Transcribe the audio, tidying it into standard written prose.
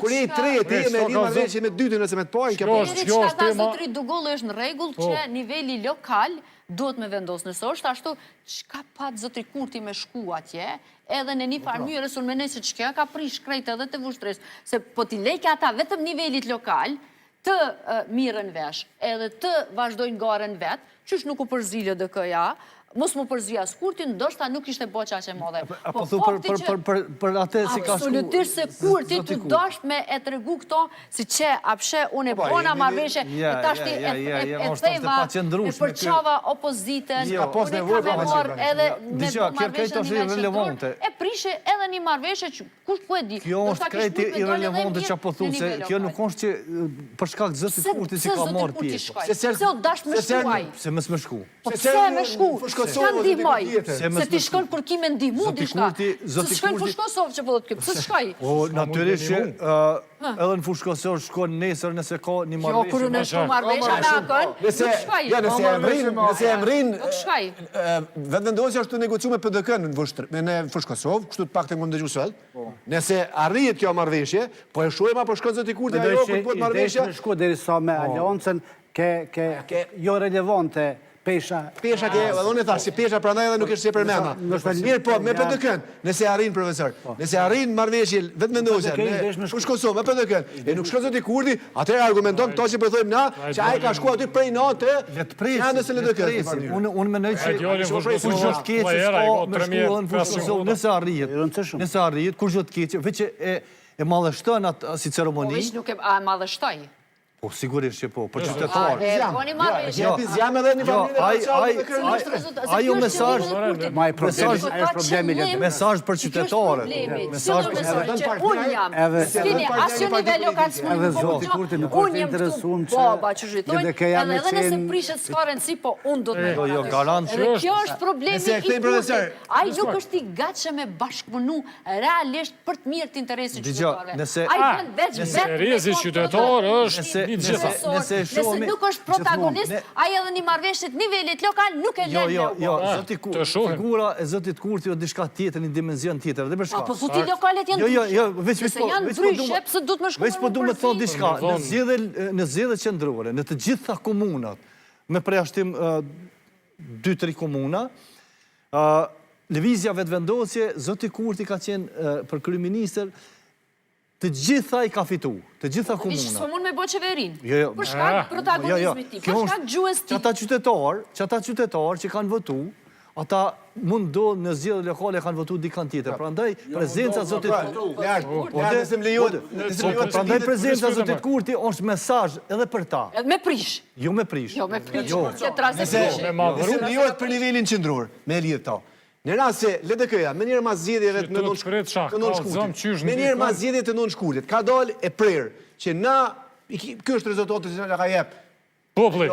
Kur je treti me një marrëveshje me dytën ose me të parën, kjo Deri çka tha zotri Dugolli është në rregull që niveli lokal duhet me vendosë. Nëse është ashtu, çka pat zotri Kurti me shku atje, edhe në një farë mënyrë unë mendoj se çka ka prish krejt edhe të vushtrës, se po t'i lejke ata vetëm nivelit lokal të mirën vesh, edhe të vazhdojnë garen vetë, qysh nuk u përzilë DK-ja, mos më përzia Kurtin, ndoshta nuk ishte boqa që e modhe. Po thu për atë si ka shku... Absolutisht se Kurti të dasht me e tregu këto, si që apshe unë e bona marveshe, e tashti e theva, e përqava opozitën, unë e ka me morë edhe me marveshe një veçendrur, e prishe edhe një marveshe që kusht po e di. Kjo është krejti irrelevante që po thu, se kjo nuk është që për shkak zëtit Kurti si ka morë pjesë. Se o dasht me shkuaj. Se mës me shku. Po pse me shku? Shka ndihmoj? Se ti shkon për kime ndihmu dishka? Se shkojnë fush Kosovë që po do të kjo? Se shkaj? O, natyrisht që edhe në fush Kosovë shkon nesër nëse ka një marveshje. Jo, kërë në shku marveshje në akon, nuk shkaj. Nëse e mrin, vetëvendosja është të negociu me PDK-n në fush Kosovë, kështu të pak të ngëm dëgju sot. Nëse arrijet kjo marveshje, po e shuema për shkon zëti Kurti ajo për të marveshje. Me shku dheri sa me aliancën, jo relevante, pesha ke, edhe unë e thash, si pesha prandaj edhe nuk është si përmenda. Mirë po, me PDK-n, nëse arrin profesor, nëse arrin marrëveshje vetëvendosja në fush Kosovë me PDK-n, e nuk shkon zoti Kurti, atëherë argumenton këto që po thojmë na, që ai ka shkuar aty prej natë, janë se LDK. Unë mendoj që kur çdo të keq s'ka me shkollën fush Kosovë, nëse arrihet, kur çdo të keq, veç e mallështon atë si ceremoni. Po veç nuk e mallështoj. Po, sigurisht që po, për qytetarë. Zjam edhe një familje. Ajo mesazh, mesazh për qytetarët. Mesazh për qytetarët. Unë jam, s'kini asë nivel lokal s'mundi më po, unë jem këtu, baba që zhitojnë, edhe nëse prishet s'ka rëndësi, po unë do të me garant. Dhe kjo është problemi i Kurtit. Ai nuk është i gatshëm me bashkëpunu realisht për të mirë të interesit qytetarëve. Nëse nuk është protagonist, aje edhe një marrëveshje të nivelit lokal nuk e lën. Jo, figura e zëtit Kurti o diçka tjetër, një dimenzion tjetër. Po futi lokalet janë ndryshe. Se janë ndryshe, pëse du të më shkuar veç po du me thonë diçka, në zgjedhjet qendrore, në të gjitha komunat, me përjashtim 2-3 komuna, lëvizja vetëvendosje, zoti Kurti ka qenë për kryeministër, të gjitha i ka fitu, të gjitha komuna. Vishë së mund me bo qeverin, për shkak protagonizmit ti, për shkak gjuhës ti. Që ata qytetarë që kanë votu, ata mund do në zgjedhje lokale kanë votu dikant tjetër. Prandaj prezenca zotit Prandaj prezenca zotit Kurti është mesazh edhe për ta. Me prish. Jo me prish. Jo me prish. Nëse lijohet për nivelin qendror, me lidhë ta. Në rast se LDK-ja, me njërë mas zjedhjeve të nënshkurtit, me njërë mas zjedhjeve të nënshkurtit, ka dalë e prerë, që na, kjo është rezultatet që nga ka jep populli.